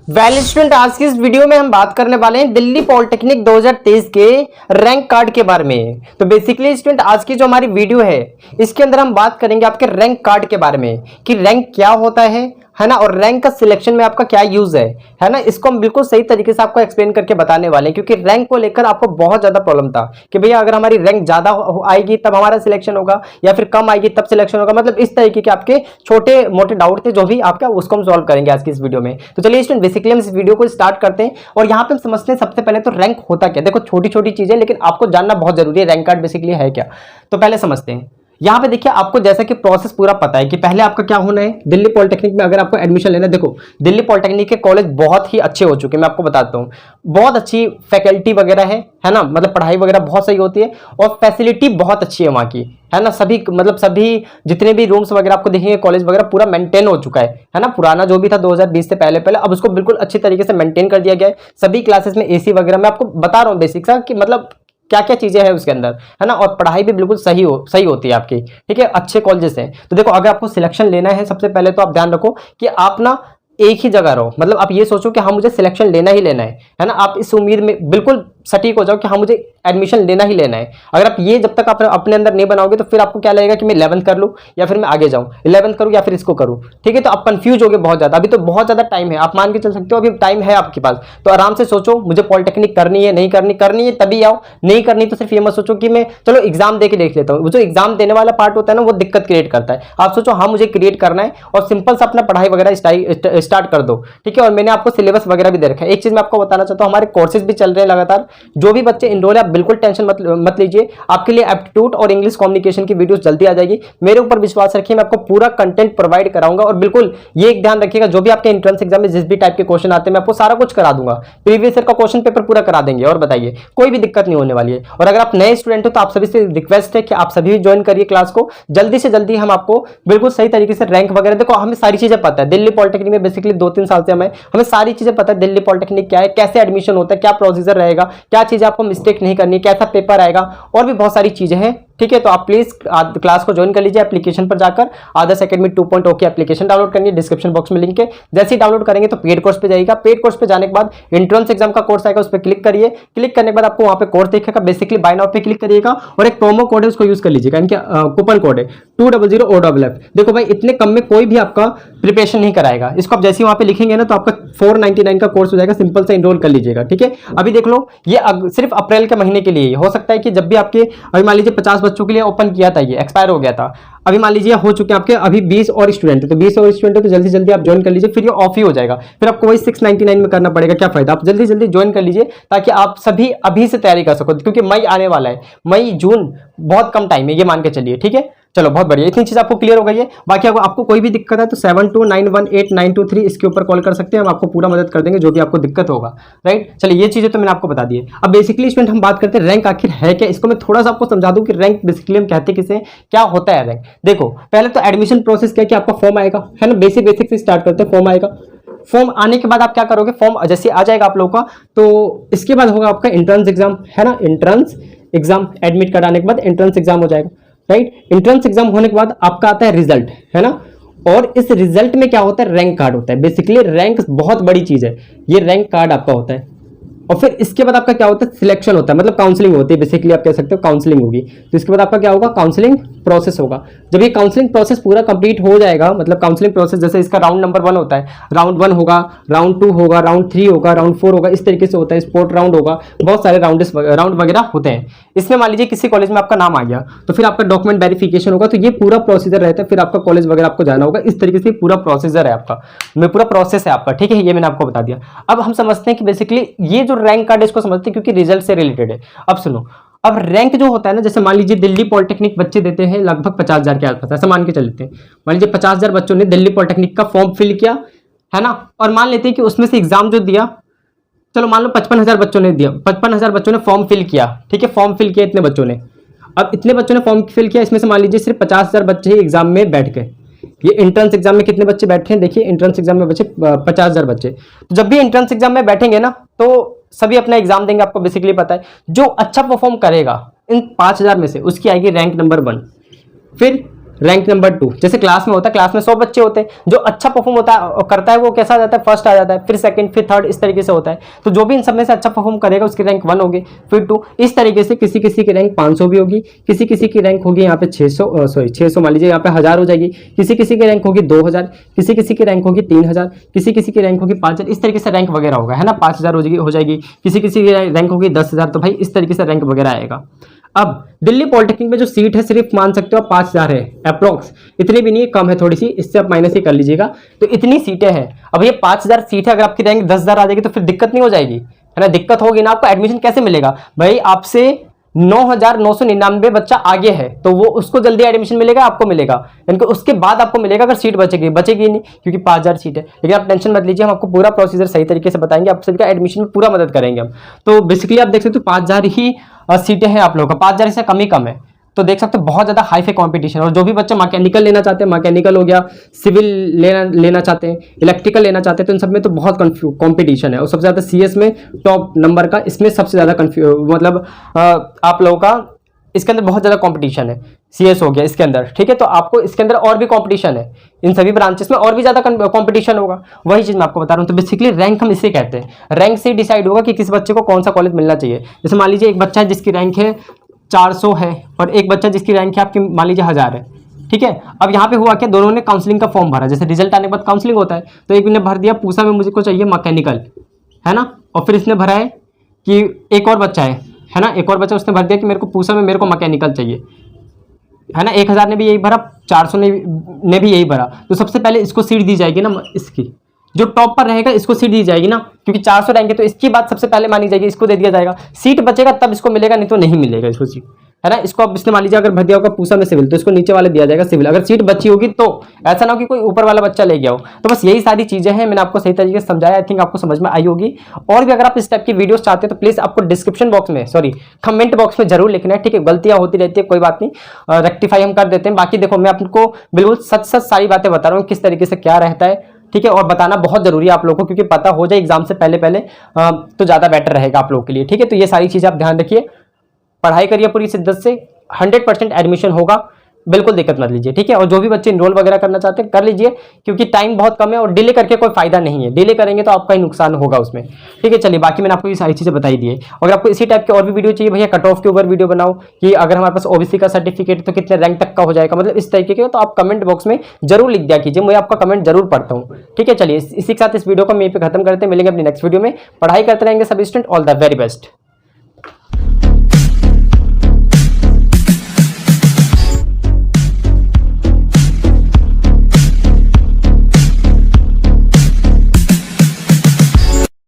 Well student, आज की इस वीडियो में हम बात करने वाले हैं दिल्ली पॉलिटेक्निक 2023 के रैंक कार्ड के बारे में। तो बेसिकली स्टूडेंट, आज की जो हमारी वीडियो है इसके अंदर हम बात करेंगे आपके रैंक कार्ड के बारे में कि रैंक क्या होता है ना, और रैंक का सिलेक्शन में आपका क्या यूज है ना। इसको हम बिल्कुल सही तरीके से आपको एक्सप्लेन करके बताने वाले हैं, क्योंकि रैंक को लेकर आपको बहुत ज्यादा प्रॉब्लम था कि भैया अगर हमारी रैंक ज्यादा आएगी तब हमारा सिलेक्शन होगा या फिर कम आएगी तब सिलेक्शन होगा। मतलब इस तरीके के आपके छोटे मोटे डाउट थे जो भी आपका, उसको हम सॉल्व करेंगे आज की इस वीडियो में। तो चलिए स्टूडेंट, बेसिकली हम इस वीडियो को स्टार्ट करते हैं और यहाँ पे हम समझते हैं सबसे पहले तो रैंक होता क्या। देखो छोटी छोटी चीजें, लेकिन आपको जानना बहुत जरूरी है रैंक कार्ड बेसिकली है क्या। तो पहले समझते हैं। यहाँ पे देखिए, आपको जैसा कि प्रोसेस पूरा पता है कि पहले आपका क्या होना है दिल्ली पॉलिटेक्निक में। अगर आपको एडमिशन लेना है, देखो दिल्ली पॉलिटेक्निक के कॉलेज बहुत ही अच्छे हो चुके हैं, मैं आपको बताता हूँ। बहुत अच्छी फैकल्टी वगैरह है ना, मतलब पढ़ाई वगैरह बहुत सही होती है और फैसिलिटी बहुत अच्छी है वहाँ की, है ना। सभी मतलब सभी जितने भी रूम्स वगैरह आपको देखेंगे, कॉलेज वगैरह पूरा मेंटेन हो चुका है ना। पुराना जो भी था 2020 से पहले अब उसको बिल्कुल अच्छी तरीके से मेंटेन कर दिया गया है। सभी क्लासेस में एसी वगैरह, मैं आपको बता रहा हूँ बेसिक सा कि मतलब क्या क्या चीजें हैं उसके अंदर, है ना। और पढ़ाई भी बिल्कुल सही होती है आपकी, ठीक है। अच्छे कॉलेजेस हैं। तो देखो, अगर आपको सिलेक्शन लेना है, सबसे पहले तो आप ध्यान रखो कि आप ना एक ही जगह रहो। मतलब आप ये सोचो कि हाँ मुझे सिलेक्शन लेना ही लेना है ना। आप इस उम्मीद में बिल्कुल सटीक हो जाओ कि हाँ मुझे एडमिशन लेना ही लेना है। अगर आप ये जब तक आप अपने अंदर नहीं बनाओगे तो फिर आपको क्या लगेगा कि मैं 11th कर लूँ या फिर मैं आगे जाऊँ, 11th करूँ या फिर इसको करूँ, ठीक है। तो आप कंफ्यूज हो गए बहुत ज्यादा। अभी तो बहुत ज्यादा टाइम है, आप मान के चल सकते हो अभी टाइम है आपके पास। तो आराम से सोचो मुझे पॉलिटेक्निक करनी है नहीं करनी है तभी आओ, नहीं करनी तो सिर्फ ये मत सोचो कि मैं चलो एग्जाम दे के देख लेता हूँ। जो एग्जाम देने वाला पार्ट होता है ना, वो दिक्कत क्रिएट करता है। आप सोचो हाँ मुझे क्रिएट करना है और सिंपल सा अपना पढ़ाई वगैरह स्टार्ट कर दो, ठीक है। और मैंने आपको सिलेबस वगैरह भी दे रखा है। एक चीज मैं आपको बताना चाहता हूँ, हमारे कोर्सेज भी चल रहे हैं लगातार। जो भी बच्चे इनरोल है, आप बिल्कुल टेंशन मत लीजिए। आपके लिए एप्टीट्यूड और इंग्लिश कम्युनिकेशन की वीडियोस जल्दी आ जाएगी। मेरे ऊपर विश्वास रखिए, मैं आपको पूरा कंटेंट प्रोवाइड कराऊंगा। और बिल्कुल ये एक ध्यान रखिएगा, जो भी आपके एंट्रेंस एग्जाम में जिस भी टाइप के क्वेश्चन आते हैं मैं आपको सारा कुछ करा दूंगा। प्रीवियस ईयर का क्वेश्चन पेपर पूरा करा देंगे। और बताइए, कोई भी दिक्कत नहीं होने वाली है। और अगर आप नए स्टूडेंट हो तो आप सभी से रिक्वेस्ट है कि आप सभी ज्वाइन करिए क्लास को जल्दी से जल्दी। हम आपको बिल्कुल सही तरीके से रैंक वगैरह, देखो हमें सारी चीजें पता है दिल्ली पॉलिटेक्निक में। बेसिकली 2-3 साल से हमें सारी चीजें पता है दिल्ली पॉलिटेक्निक क्या है, कैसे एडमिशन होता है, क्या प्रोसीजर रहेगा, क्या चीजें आपको मिस्टेक नहीं करनी, कैसा पेपर आएगा, और भी बहुत सारी चीजें हैं, ठीक है। तो आप प्लीज क्लास को ज्वाइन कर लीजिए। एप्लीकेशन पर जाकर आदर्श एकेडमी 2.0 की एप्लीकेशन डाउनलोड करनी है, डिस्क्रिप्शन बॉक्स में लिंक है। जैसे ही डाउनलोड करेंगे तो पेड कोर्स पे जाएगा। पेड कोर्स पे जाने के बाद एंट्रेंस एग्जाम का कोर्स आएगा, उस पर क्लिक करिए। क्लिक करने के बाद आपको वहां पे कोर्स दिखेगा। बेसिकली बाय नाउ पे क्लिक करिएगा और एक प्रोमो कोड है उसको यूज कर लीजिएगा। इनके कूपन कोड है 200OFF। देखो भाई, इतने कम में कोई भी आपका प्रिपरेशन नहीं कराएगा। इसको आप जैसे ही वहां पे लिखेंगे ना तो आपका 499 का कोर्स हो जाएगा। सिंपल से एनरोल कर लीजिएगा, ठीक है। अभी देख लो, ये सिर्फ अप्रैल के महीने के लिए हो सकता है कि जब भी आपके, अभी मान लीजिए 50 बच्चों के लिए ओपन किया था, ये एक्सपायर हो गया था। अभी मान लीजिए हो चुके हैं आपके अभी 20 और स्टूडेंट है, तो 20 और स्टूडेंट है तो जल्दी जल्दी आप ज्वाइन कर लीजिए। फिर ये ऑफ ही हो जाएगा, फिर आपको वही 699 में करना पड़ेगा। क्या फायदा, आप जल्दी जल्दी ज्वाइन कर लीजिए ताकि आप सभी अभी से तैयारी कर सको, क्योंकि मई आने वाला है। मई जून बहुत कम टाइम है, ये मान के चलिए, ठीक है। चलो बहुत बढ़िया, इतनी चीज आपको क्लियर हो गई है। बाकी आपको कोई भी दिक्कत है तो 72918923 इसके ऊपर कॉल कर सकते हैं। हम आपको पूरा मदद कर देंगे जो भी आपको दिक्कत होगा, राइट। चलिए, ये चीजें तो मैंने आपको बता दी है। अब बेसिकली स्टूडेंट हम बात करते हैं रैंक आखिर है क्या। इसको मैं थोड़ा सा आपको समझा दूं कि रैंक बेसिकली हम कहते किसे, क्या होता है रैंक। देखो पहले तो एडमिशन प्रोसेस क्या है कि आपका फॉर्म आएगा, है ना। बेसिक से स्टार्ट करते हैं। फॉर्म आएगा, फॉर्म आने के बाद आप क्या करोगे, फॉर्म जैसे आ जाएगा आप लोगों का तो इसके बाद होगा आपका एंट्रेंस एग्जाम, है ना। एंट्रेंस एग्जाम एडमिट कराने के बाद एंट्रेंस एग्जाम हो जाएगा, राइट। एंट्रेंस एग्जाम होने के बाद आपका आता है रिजल्ट, है ना। और इस रिजल्ट में क्या होता है, रैंक कार्ड होता है। बेसिकली रैंक बहुत बड़ी चीज है, ये रैंक कार्ड आपका होता है। और फिर इसके बाद आपका क्या होता है, सिलेक्शन होता है, मतलब काउंसलिंग होती है। बेसिकली आप कह सकते हो काउंसलिंग होगी। तो इसके बाद आपका क्या होगा, काउंसलिंग प्रोसेस होगा। जब ये काउंसलिंग प्रोसेस पूरा कंप्लीट हो जाएगा, मतलब काउंसलिंग प्रोसेस जैसे इसका राउंड नंबर 1 होता है, राउंड 1 होगा, राउंड 2 होगा, राउंड 3 होगा, राउंड 4 होगा, इस तरीके से होता है। स्पोर्ट राउंड होगा, बहुत सारे राउंड वगैरह होते हैं। इसमें मान लीजिए किसी कॉलेज में आपका नाम आ गया तो फिर आपका डॉक्यूमेंट वेरिफिकेशन होगा। तो ये पूरा प्रोसीजर रहता है, फिर आपका कॉलेज वगैरह आपको जाना होगा। इस तरीके से पूरा प्रोसीजर है आपका, पूरा प्रोसेस है आपका, ठीक है। ये मैंने आपको बता दिया। अब हम समझते हैं कि बेसिकली ये जो रैंक कार्ड है इसको समझते हैं क्योंकि रिजल्ट से रिलेटेड है। अब सुनो, अब रैंक जो होता है ना, जैसे मान लीजिए दिल्ली पॉलिटेक्निक बच्चे देते हैं लगभग 50,000 के आसपास, ऐसा मान के चलते हैं। मान लीजिए 50,000 बच्चों ने दिल्ली पॉलिटेक्निक का फॉर्म फिल किया, है ना। और मान लेते हैं कि उसमें से एग्जाम जो दिया, चलो मान लो 55,000 बच्चों ने दिया, 55,000 बच्चों ने फॉर्म फिल किया, ठीक है। फॉर्म फिल किया इतने बच्चों ने। अब इतने बच्चों ने फॉर्म फिल किया, इसमें से मान लीजिए सिर्फ 50,000 बच्चे ही एग्जाम में बैठ गए। ये एंट्रेंस एग्जाम में कितने बच्चे बैठे हैं, देखिए एंट्रेंस एग्जाम में बच्चे 50,000 बच्चे। तो जब भी एंट्रेंस एग्जाम में बैठेंगे ना तो सभी अपना एग्जाम देंगे, आपको बेसिकली पता है। जो अच्छा परफॉर्म करेगा इन 5,000 में से उसकी आएगी रैंक नंबर 1। फिर रैंक नंबर 2, जैसे क्लास में होता है, क्लास में 100 बच्चे होते हैं, जो अच्छा परफॉर्म होता है करता है वो कैसा आ जाता है, फर्स्ट आ जाता है, फिर सेकंड, फिर थर्ड, इस तरीके से होता है। तो जो भी इन सब में से अच्छा परफॉर्म करेगा उसकी रैंक 1 होगी, फिर 2, इस तरीके से किसी किसी की रैंक 500 भी होगी, किसी किसी की रैंक होगी यहाँ पे 600 मान लीजिए, यहाँ पे 1000 हो जाएगी, किसी किसी की रैंक होगी 2000, किसी किसी की रैंक होगी 3000, किसी किसी की रैंक होगी 5000, इस तरीके से रैंक वगैरह होगा, है ना, 5000 हो जाएगी, किसी किसी की रैंक होगी 10,000। तो भाई इस तरीके से रैंक वगैरह आएगा। अब दिल्ली पॉलिटेक्निक में जो सीट है सिर्फ मान सकते हो 5000 है अप्रोक्स, इतनी भी नहीं, कम है थोड़ी सी, इससे आप माइनस ही कर लीजिएगा। तो इतनी सीटें हैं। अब ये 5000 सीट है, अगर आपकी रैंक 10,000 आ जाएगी तो फिर दिक्कत नहीं हो जाएगी, है ना, दिक्कत होगी ना, आपको एडमिशन कैसे मिलेगा भाई, आपसे 9,999 बच्चा आगे है तो वो उसको जल्दी एडमिशन मिलेगा, आपको मिलेगा, यानी उसके बाद आपको मिलेगा अगर सीट बचेगी नहीं, क्योंकि 5000 सीट है। लेकिन आप टेंशन मत लीजिए, हम आपको पूरा प्रोसीजर सही तरीके से बताएंगे, आप सभी का एडमिशन में पूरा मदद करेंगे हम। तो बेसिकली आप देख सकते हो 5000 ही सीटें हैं आप लोगों का, 5000 से कम है। तो देख सकते हो बहुत ज़्यादा हाई फाई कॉम्पिटिशन, और जो भी बच्चे मैकेनिकल लेना चाहते हैं, मैकेनिकल हो गया, सिविल लेना चाहते हैं, इलेक्ट्रिकल लेना चाहते हैं, तो इन सब में तो बहुत कॉम्पिटिशन है। और सबसे ज़्यादा सीएस में टॉप नंबर का, इसमें सबसे ज़्यादा मतलब आप लोगों का इसके अंदर बहुत ज़्यादा कंपटीशन है, सीएस हो गया इसके अंदर, ठीक है। तो आपको इसके अंदर और भी कंपटीशन है, इन सभी ब्रांचेस में और भी ज़्यादा कंपटीशन होगा, वही चीज़ मैं आपको बता रहा हूँ। तो बेसिकली रैंक हम इसे कहते हैं, रैंक से डिसाइड होगा कि किस बच्चे को कौन सा कॉलेज मिलना चाहिए। जैसे मान लीजिए एक बच्चा है जिसकी रैंक है 400 है, और एक बच्चा जिसकी रैंक है आपकी मान लीजिए 1000 है, ठीक है। अब यहाँ पे हुआ क्या, दोनों ने काउंसलिंग का फॉर्म भरा, जैसे रिजल्ट आने के बाद काउंसलिंग होता है, तो एक ने भर दिया पूसा में मुझको चाहिए मैकेनिकल, है ना, और फिर इसने भरा है कि एक और बच्चा है ना, एक और बच्चा उसने भर दिया कि मेरे को पूसा में मेरे को मैकेनिकल चाहिए, है ना, 1000 ने भी यही भरा, 400 ने भी यही भरा। तो सबसे पहले इसको सीट दी जाएगी ना, इसकी जो टॉप पर रहेगा इसको सीट दी जाएगी ना, क्योंकि 400 रैंक है तो इसकी बात सबसे पहले मानी जाएगी, इसको दे दिया जाएगा, सीट बचेगा तब इसको मिलेगा, नहीं तो नहीं मिलेगा इसको सीट, है ना। इसको अब इसने मान लीजिए अगर भर दिया होगा पूसा में सिविल, तो इसको नीचे वाले दिया जाएगा सिविल, अगर सीट बची होगी तो, ऐसा ना हो कि कोई ऊपर वाला बच्चा ले गया हो। तो बस यही सारी चीजें हैं, मैंने आपको सही तरीके से समझाया, आई थिंक आपको समझ में आई होगी। और भी अगर आप इस टाइप की वीडियोस चाहते हैं तो प्लीज आपको डिस्क्रिप्शन बॉक्स में, कमेंट बॉक्स में जरूर लिखना है, ठीक है। गलतियां होती रहती है, कोई बात नहीं, रेक्टिफाई हम कर देते हैं। बाकी देखो मैं आपको बिल्कुल सच सारी बातें बता रहा हूँ, किस तरीके से क्या रहता है, ठीक है। और बताना बहुत जरूरी है आप लोगों को, क्योंकि पता हो जाए एग्जाम से पहले तो ज्यादा बेटर रहेगा आप लोगों के लिए, ठीक है। तो ये सारी चीजें आप ध्यान रखिए, पढ़ाई करिए पूरी शिद्दत से, 100% एडमिशन होगा, बिल्कुल दिक्कत मत लीजिए, ठीक है। और जो भी बच्चे इनरोल वगैरह करना चाहते हैं कर लीजिए, क्योंकि टाइम बहुत कम है और डिले करके कोई फायदा नहीं है, डिले करेंगे तो आपका ही नुकसान होगा उसमें, ठीक है। चलिए बाकी मैंने आपको ये सारी चीजें बताई दी है। अगर आपको इसी टाइप की और भी वीडियो चाहिए भैया, कट ऑफ के ऊपर वीडियो बनाओ, कि अगर हमारे पास ओबीसी का सर्टिफिकेट तो कितने रैंक तक का हो जाएगा, मतलब इस तरीके के, तो आप कमेंट बॉक्स में जरूर लिख दिया कीजिए, मैं आपका कमेंट जरूर पढ़ता हूँ, ठीक है। चलिए इसी के साथ इस वीडियो को मैं यहीं पे खत्म करते हैं, मिलेंगे अपनी नेक्स्ट वीडियो में। पढ़ाई करते रहेंगे सभी student, all the very best.